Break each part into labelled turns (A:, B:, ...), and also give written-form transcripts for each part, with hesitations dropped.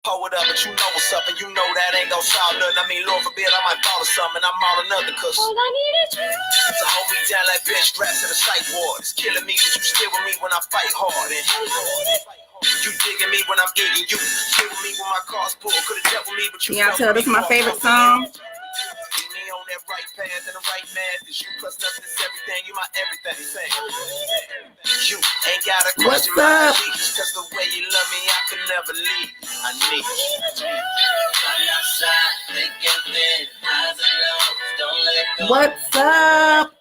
A: Pull it up, but you know what's up, and you know that ain't gon' solve nothing. I mean, Lord forbid, I might fall or something, I'm all another, cause all I need is you to hold me down like bench straps in a psych ward. It's killing me, but you still with me when I fight hard. And you digging me when I'm digging you. Still with me when my car's pulled. Could've dealt with me, but you
B: y'all tell this is my favorite song.
A: On that right path and the right math is you plus nothing is everything. You my everything. Say you ain't got a question.
B: What's up?
A: Cause the way you love me, I can never leave. I need you.
B: What's up?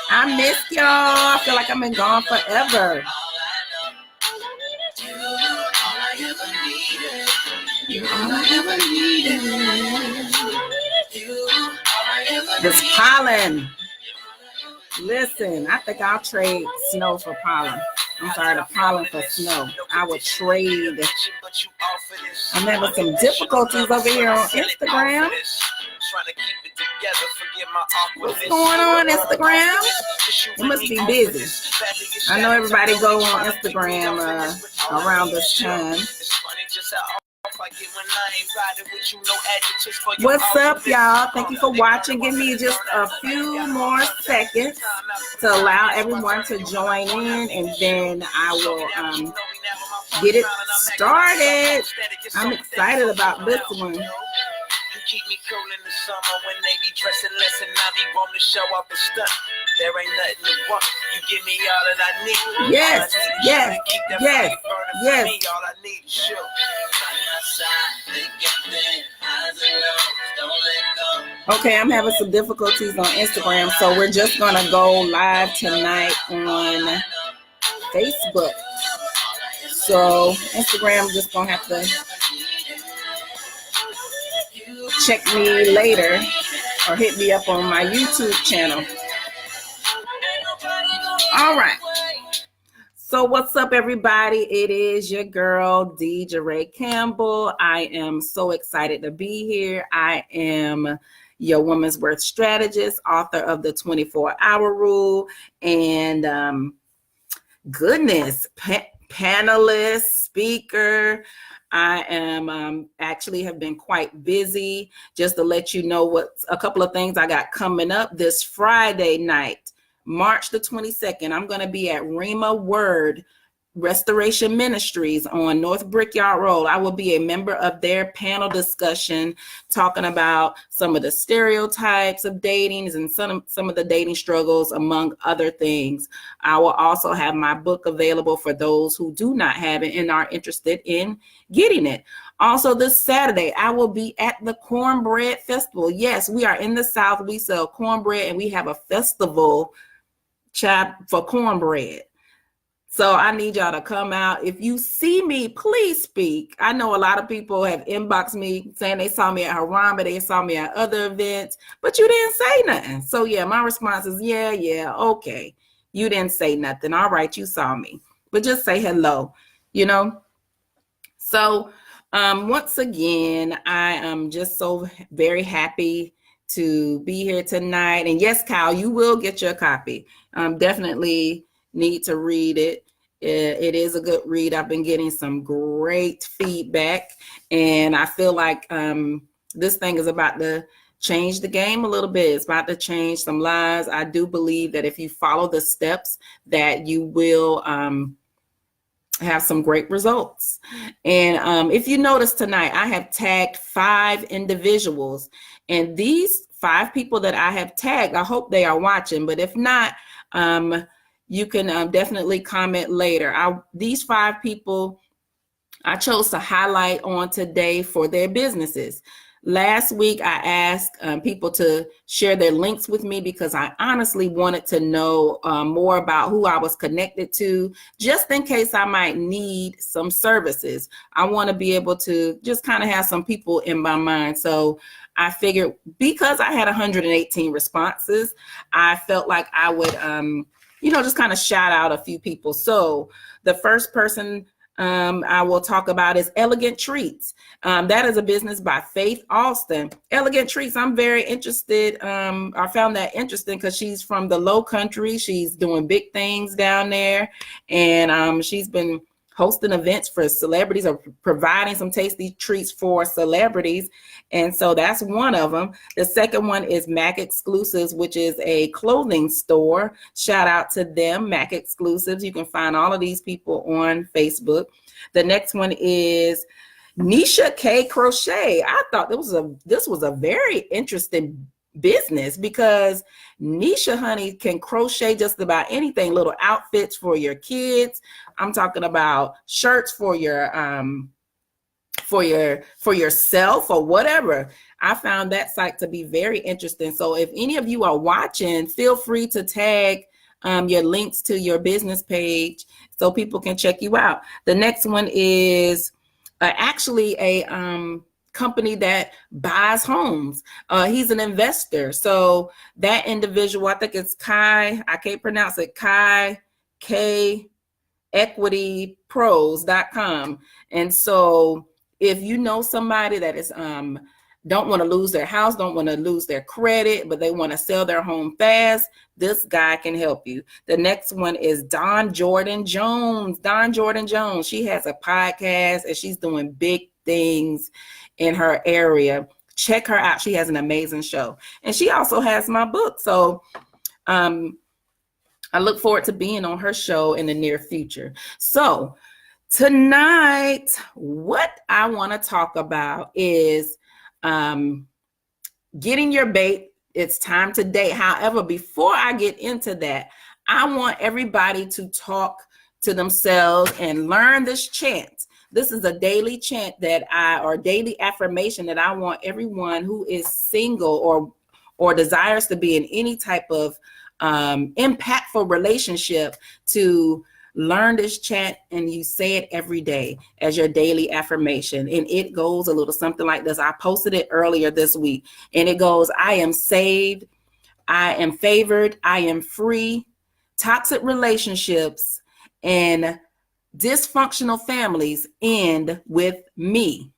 B: I missed y'all. I feel like I've been gone forever. You all I ever needed. This pollen. Listen, I think I'll trade snow for pollen. I'm sorry, the pollen for snow. I would trade. I'm having some difficulties over here on Instagram. What's going on, Instagram? It must be busy. I know everybody go on Instagram around this time. What's up, y'all? Thank you for watching. Give me just a few more seconds to allow everyone to join in, and then I will get it started. I'm excited about this one.
A: Keep me cool in the summer when they be dressing less and I be wanting to show off the stuff. There ain't nothing to want. You give me all that I need.
B: Yes, yes, yes, yes.
A: All I need is you.
B: Okay, I'm having some difficulties on Instagram, so we're just gonna go live tonight on Facebook. So Instagram just gonna have to check me later or hit me up on my YouTube channel. All right. So what's up, everybody? It is your girl, DJ Campbell. I am so excited to be here. I am your woman's worth strategist, author of the 24-hour rule, and goodness, panelist, speaker. I am actually have been quite busy. Just to let you know what's a couple of things I got coming up this Friday night, March the 22nd. I'm going to be at Rhema Word Restoration Ministries on North Brickyard Road. I will be a member of their panel discussion talking about some of the stereotypes of dating and some of the dating struggles, among other things. I will also have my book available for those who do not have it and are interested in getting it. Also, this Saturday, I will be at the Cornbread Festival. Yes, we are in the South. We sell cornbread, and we have a festival for cornbread. So I need y'all to come out. If you see me, please speak. I know a lot of people have inboxed me saying they saw me at Harambe, they saw me at other events, but you didn't say nothing. So yeah, my response is, yeah, okay. You didn't say nothing. All right, you saw me. But just say hello, you know? So once again, I am just so very happy to be here tonight. And yes, Kyle, you will get your copy. Definitely need to read it. It is a good read. I've been getting some great feedback, and I feel like this thing is about to change the game a little bit. It's about to change some lives. I do believe that if you follow the steps, that you will have some great results. And if you notice tonight, I have tagged 5 individuals, and these 5 people that I have tagged, I hope they are watching, but if not, you can definitely comment later. These 5 people I chose to highlight on today for their businesses. Last week, I asked people to share their links with me because I honestly wanted to know more about who I was connected to, just in case I might need some services. I want to be able to just kind of have some people in my mind. So I figured because I had 118 responses, I felt like I would just kind of shout out a few people. So the first person I will talk about is Elegant Treats. That is a business by Faith Alston. Elegant Treats, I'm very interested. I found that interesting because she's from the Low Country. She's doing big things down there. And she's been hosting events for celebrities or providing some tasty treats for celebrities. And so that's one of them. The second one is Mac Exclusives, which is a clothing store. Shout out to them, Mac Exclusives. You can find all of these people on Facebook. The next one is Nisha K Crochet. I thought this was a very interesting business because Nisha, honey, can crochet just about anything. Little outfits for your kids. I'm talking about shirts for yourself or whatever. I found that site to be very interesting. So if any of you are watching, feel free to tag your links to your business page so people can check you out. The next one is actually a company that buys homes. He's an investor. So that individual, I think it's Kai, I can't pronounce it, Kai, K, equitypros.com. And so if you know somebody that is don't want to lose their house, don't want to lose their credit, but they want to sell their home fast, this guy can help you. The next one is Dawn Jordan Jones. Dawn Jordan Jones, she has a podcast and she's doing big things in her area. Check her out. She has an amazing show. And she also has my book. So I look forward to being on her show in the near future. So tonight, what I want to talk about is getting your bait. It's time to date. However, before I get into that, I want everybody to talk to themselves and learn this chant. This is a daily chant or daily affirmation that I want everyone who is single or desires to be in any type of impactful relationship to learn this chant, and you say it every day as your daily affirmation. And it goes a little something like this. I posted it earlier this week, and it goes, I am saved, I am favored, I am free, toxic relationships and dysfunctional families end with me.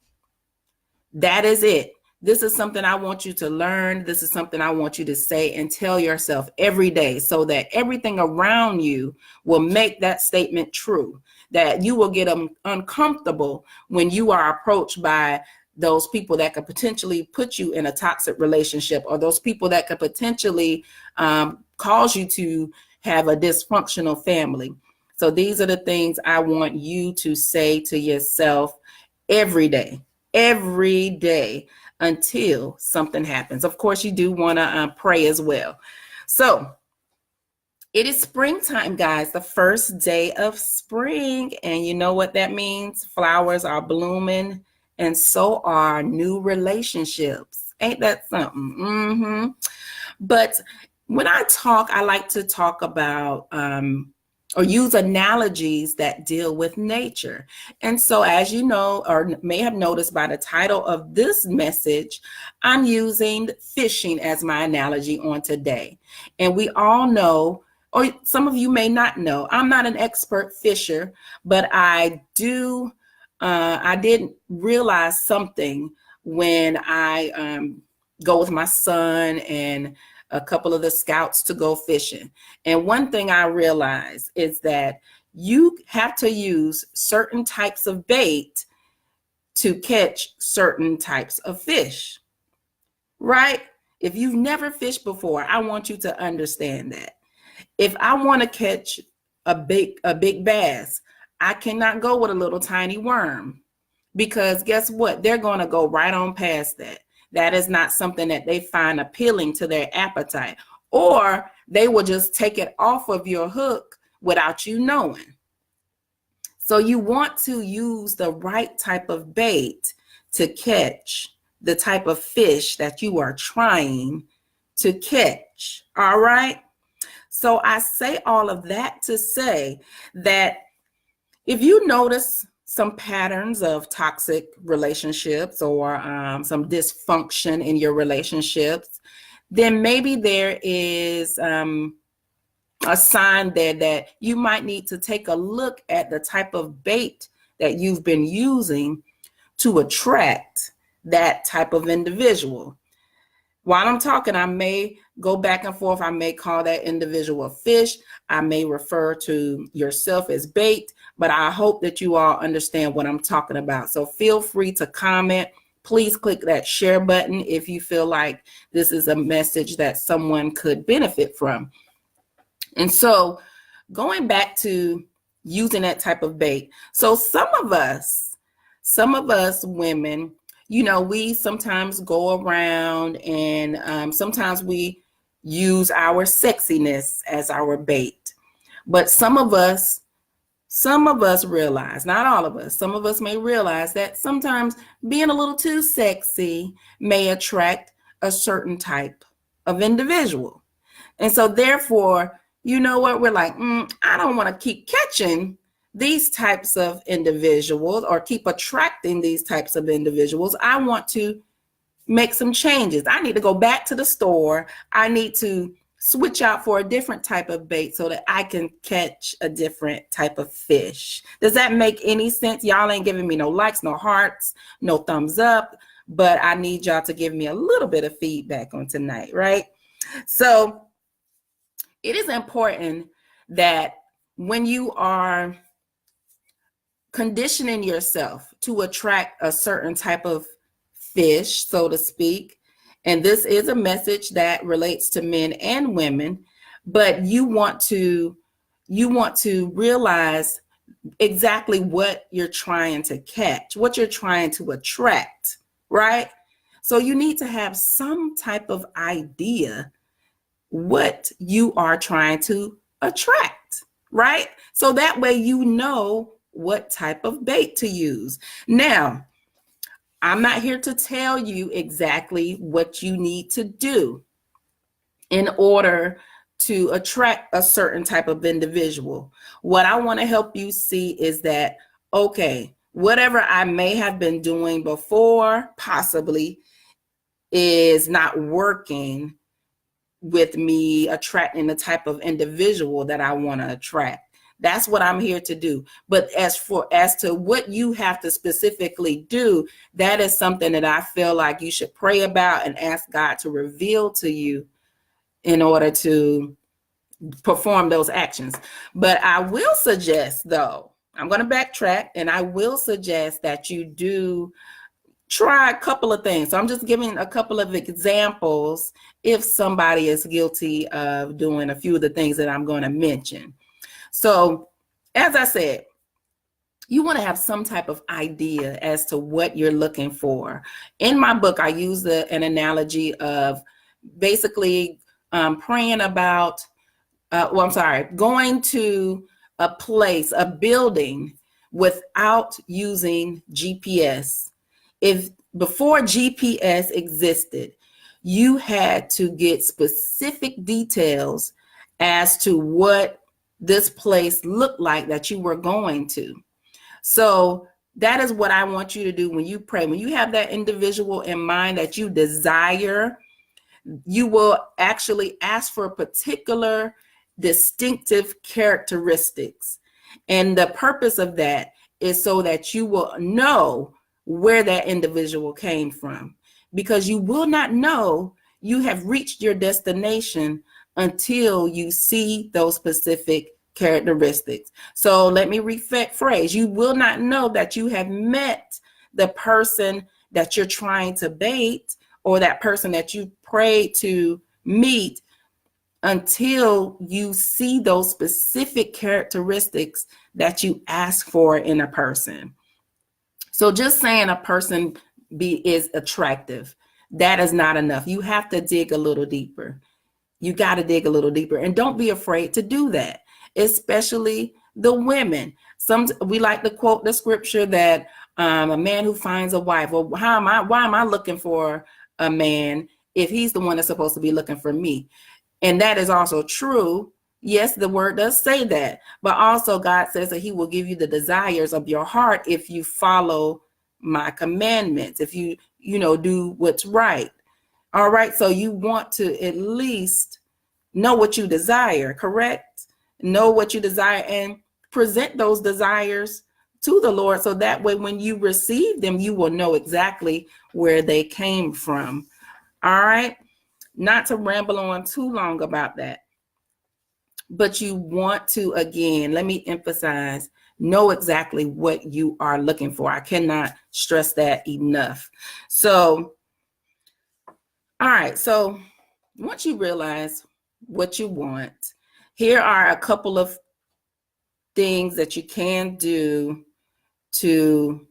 B: That is it. This is something I want you to learn. This is something I want you to say and tell yourself every day so that everything around you will make that statement true, that you will get uncomfortable when you are approached by those people that could potentially put you in a toxic relationship, or those people that could potentially cause you to have a dysfunctional family. So these are the things I want you to say to yourself every day until something happens. Of course, you do want to pray as well. So it is springtime, guys, the first day of spring. And you know what that means? Flowers are blooming, and so are new relationships. Ain't that something? But when I talk, I like to talk about or use analogies that deal with nature. And so, as you know, or may have noticed by the title of this message, I'm using fishing as my analogy on today. And we all know, or some of you may not know, I'm not an expert fisher, but I did realize something when I go with my son and a couple of the scouts to go fishing. And one thing I realized is that you have to use certain types of bait to catch certain types of fish, right? If you've never fished before, I want you to understand that. If I want to catch a big bass, I cannot go with a little tiny worm, because guess what? They're going to go right on past that. That is not something that they find appealing to their appetite, or they will just take it off of your hook without you knowing. So you want to use the right type of bait to catch the type of fish that you are trying to catch. All right. So I say all of that to say that if you notice some patterns of toxic relationships or some dysfunction in your relationships, then maybe there is a sign there that you might need to take a look at the type of bait that you've been using to attract that type of individual. While I'm talking, I may go back and forth. I may call that individual a fish. I may refer to yourself as bait, but I hope that you all understand what I'm talking about. So feel free to comment. Please click that share button if you feel like this is a message that someone could benefit from. And so going back to using that type of bait. So some of us women, we sometimes go around and sometimes we use our sexiness as our bait. But some of us realize, not all of us, some of us may realize that sometimes being a little too sexy may attract a certain type of individual. And so therefore, you know what, we're like, I don't want to keep catching these types of individuals or keep attracting these types of individuals. I want to make some changes. I need to go back to the store. I need to switch out for a different type of bait so that I can catch a different type of fish. Does that make any sense? Y'all ain't giving me no likes, no hearts, no thumbs up, but I need y'all to give me a little bit of feedback on tonight, right? So it is important that when you are conditioning yourself to attract a certain type of fish, so to speak, and this is a message that relates to men and women, but you want to realize exactly what you're trying to catch, what you're trying to attract, right? So you need to have some type of idea what you are trying to attract, right? So that way you know what type of bait to use. Now, I'm not here to tell you exactly what you need to do in order to attract a certain type of individual. What I want to help you see is that, okay, whatever I may have been doing before possibly is not working with me attracting the type of individual that I want to attract. That's what I'm here to do. But as to what you have to specifically do, that is something that I feel like you should pray about and ask God to reveal to you in order to perform those actions. But I will suggest, though, I'm going to backtrack, and I will suggest that you do try a couple of things. So I'm just giving a couple of examples if somebody is guilty of doing a few of the things that I'm going to mention. So as I said, you want to have some type of idea as to what you're looking for. In my book, I use an analogy of basically praying about, going to a place, a building without using GPS. If before GPS existed, you had to get specific details as to what this place looked like that you were going to. So that is what I want you to do when you pray. When you have that individual in mind that you desire, you will actually ask for particular distinctive characteristics. And the purpose of that is so that you will know where that individual came from, because you will not know you have reached your destination until you see those specific characteristics. So let me rephrase. You will not know that you have met the person that you're trying to bait or that person that you pray to meet until you see those specific characteristics that you ask for in a person. So just saying a person is attractive, that is not enough. You have to dig a little deeper. You got to dig a little deeper, and don't be afraid to do that, especially the women. We like to quote the scripture that a man who finds a wife, well, why am I looking for a man if he's the one that's supposed to be looking for me? And that is also true. Yes, the word does say that, but also God says that he will give you the desires of your heart if you follow my commandments, if you do what's right. All right. So you want to at least know what you desire, correct? Know what you desire and present those desires to the Lord. So that way, when you receive them, you will know exactly where they came from. All right. Not to ramble on too long about that. But you want to, again, let me emphasize, know exactly what you are looking for. I cannot stress that enough. So, all right. So once you realize what you want, here are a couple of things that you can do to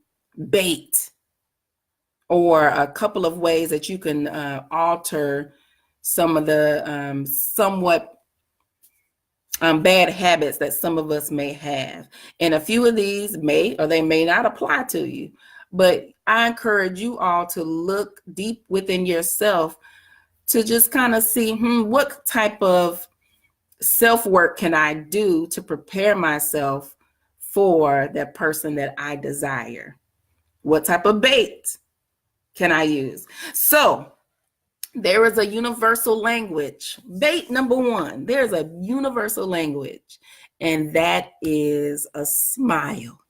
B: bait, or a couple of ways that you can alter some of the somewhat bad habits that some of us may have. And a few of these may or they may not apply to you. But I encourage you all to look deep within yourself to just kind of see what type of self-work can I do to prepare myself for that person that I desire? What type of bait can I use? So there is a universal language. Bait number one, there's a universal language, and that is a smile.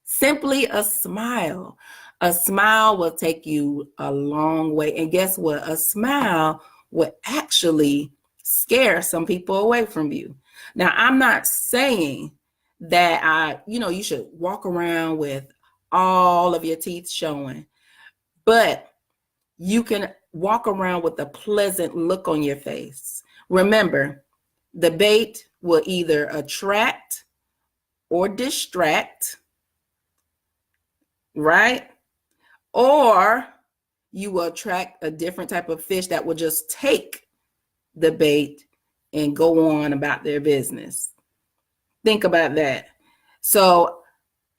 B: Simply a smile. A smile will take you a long way. And guess what? A smile will actually scare some people away from you. Now, I'm not saying that you should walk around with all of your teeth showing, but you can walk around with a pleasant look on your face. Remember, the bait will either attract or distract, right? Or you will attract a different type of fish that will just take the bait and go on about their business. Think about that. So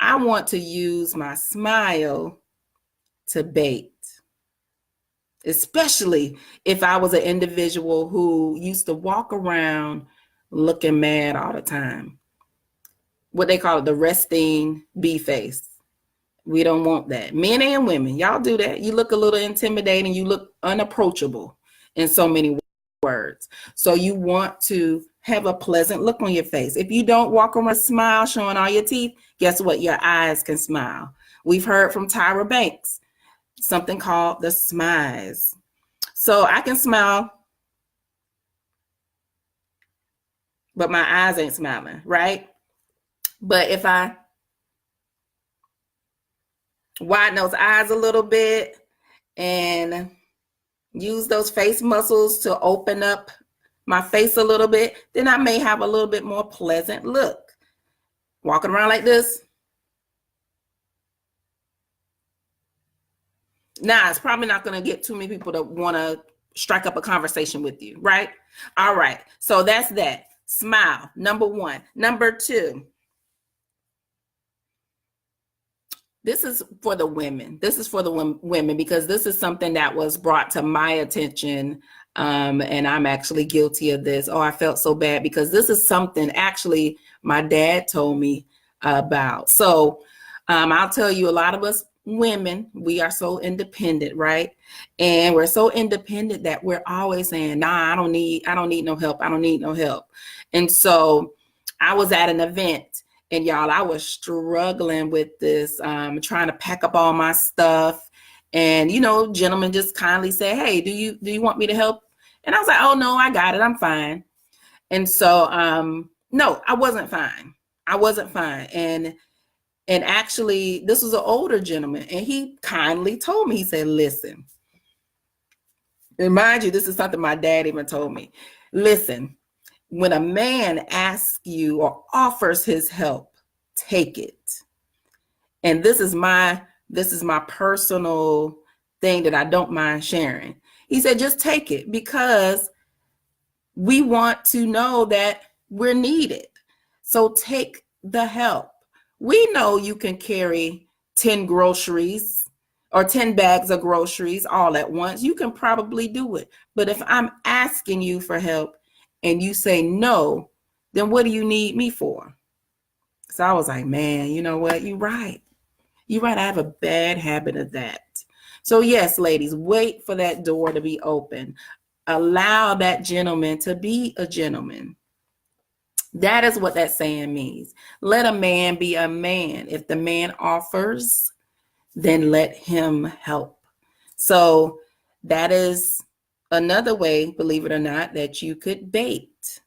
B: I want to use my smile to bait, especially if I was an individual who used to walk around looking mad all the time. What they call it, the resting bee face. We don't want that. Men and women, y'all do that. You look a little intimidating. You look unapproachable in so many words. So you want to have a pleasant look on your face. If you don't walk around smile showing all your teeth, guess what? Your eyes can smile. We've heard from Tyra Banks, something called the smize. So I can smile, but my eyes ain't smiling, right? But if I widen those eyes a little bit and use those face muscles to open up my face a little bit, then I may have a little bit more pleasant look. Walking around like this. Now, it's probably not going to get too many people to want to strike up a conversation with you, right? All right. So that's that. Smile, number one. Number two, this is for the women. This is for the women because this is something that was brought to my attention, and I'm actually guilty of this. Oh, I felt so bad because this is something actually my dad told me about. So I'll tell you, a lot of us women, we are so independent, right? And we're so independent that we're always saying, nah, I don't need no help. I don't need no help. And so I was at an event, and y'all, I was struggling with this, trying to pack up all my stuff. And, gentlemen just kindly say, hey, do you want me to help? And I was like, oh, no, I got it. I'm fine. And so, no, I wasn't fine. I wasn't fine. And actually, this was an older gentleman, and he kindly told me, he said, listen, and mind you, this is something my dad even told me. Listen, when a man asks you or offers his help, take it. And this is my personal thing that I don't mind sharing. He said, just take it because we want to know that we're needed. So take the help. We know you can carry 10 groceries or 10 bags of groceries all at once. You can probably do it. But if I'm asking you for help and you say no, then what do you need me for? So I was like, man, you know what? You're right. You're right. I have a bad habit of that. So yes, ladies, wait for that door to be open. Allow that gentleman to be a gentleman. That is what that saying means. Let a man be a man. If the man offers, then let him help. So that is another way, believe it or not, that you could bait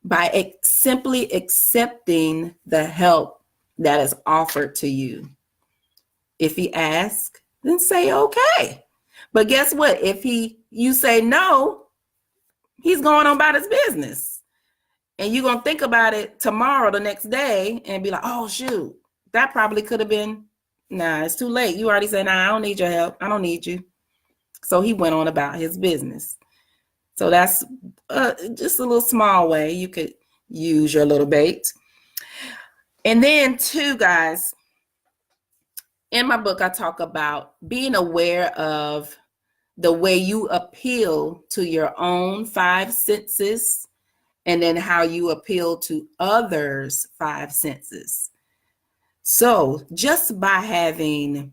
B: by simply accepting the help that is offered to you. If he asks, then say okay. But guess what? If you say no, he's going on about his business. And you're going to think about it tomorrow, the next day, and be like, oh, shoot, that probably could have been, nah, it's too late. You already said, nah, I don't need your help. I don't need you. So he went on about his business. So that's just a little small way you could use your little bait. And then too, guys, in my book, I talk about being aware of the way you appeal to your own 5 senses, and then how you appeal to others' 5 senses. So just by having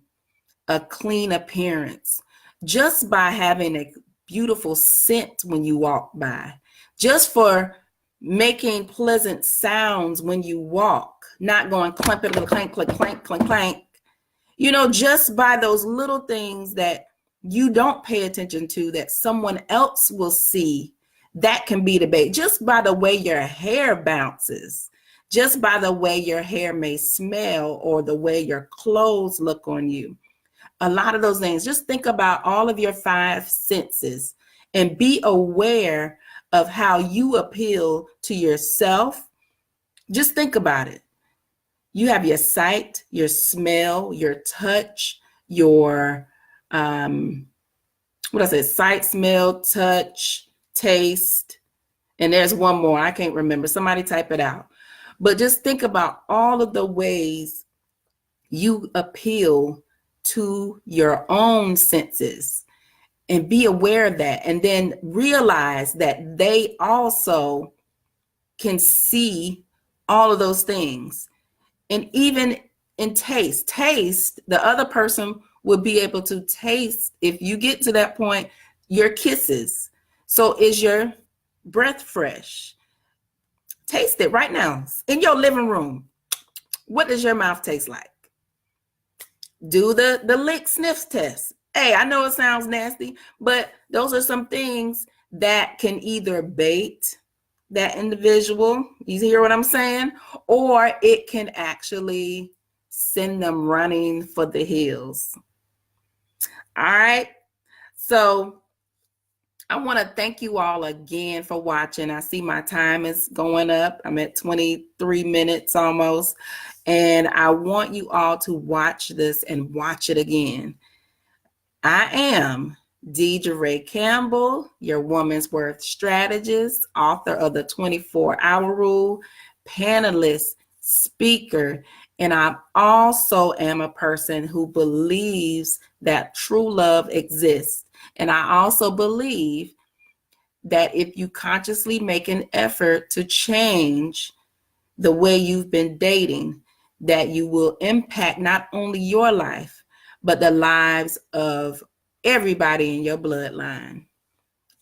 B: a clean appearance, just by having a beautiful scent when you walk by, just for making pleasant sounds when you walk, not going clank, clank, clank, clank, clank, clank, you know, just by those little things that you don't pay attention to that someone else will see, that can be the bait. Just by the way your hair bounces, just by the way your hair may smell, or the way your clothes look on you. A lot of those things. Just think about all of your 5 senses and be aware of how you appeal to yourself. Just think about it. You have your sight, your smell, your touch, your sight, smell, touch, taste, and there's one more I can't remember. Somebody type it out. But just think about all of the ways you appeal to your own senses, and be aware of that, and then realize that they also can see all of those things. And even in taste, the other person will be able to taste, if you get to that point, your kisses. So is your breath fresh? Taste it right now in your living room. What does your mouth taste like? Do the lick sniff test. Hey, I know it sounds nasty, but those are some things that can either bait that individual, you hear what I'm saying? Or it can actually send them running for the hills. All right. So I want to thank you all again for watching. I see my time is going up. I'm at 23 minutes almost. And I want you all to watch this and watch it again. I am Deidre Campbell, your Woman's Worth strategist, author of the 24-Hour Rule, panelist, speaker, and I also am a person who believes that true love exists. And I also believe that if you consciously make an effort to change the way you've been dating, that you will impact not only your life, but the lives of everybody in your bloodline,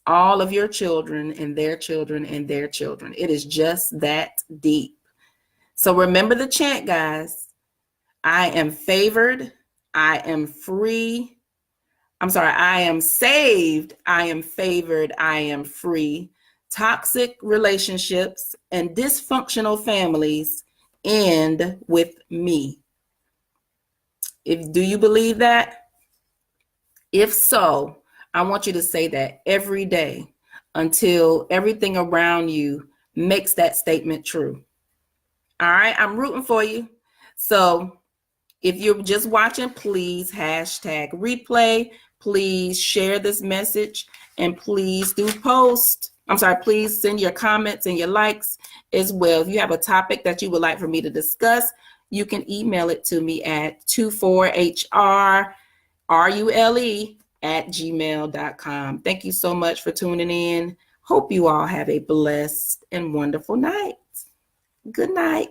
B: all of your children and their children and their children. It is just that deep. So remember the chant, guys. I am favored. I am free. I am saved. I am favored. I am free. Toxic relationships and dysfunctional families end with me. Do you believe that? If so, I want you to say that every day until everything around you makes that statement true. All right, I'm rooting for you. So if you're just watching, please hashtag replay. Please share this message, and please please send your comments and your likes as well. If you have a topic that you would like for me to discuss, you can email it to me at 24hrrule@gmail.com. Thank you so much for tuning in. Hope you all have a blessed and wonderful night. Good night.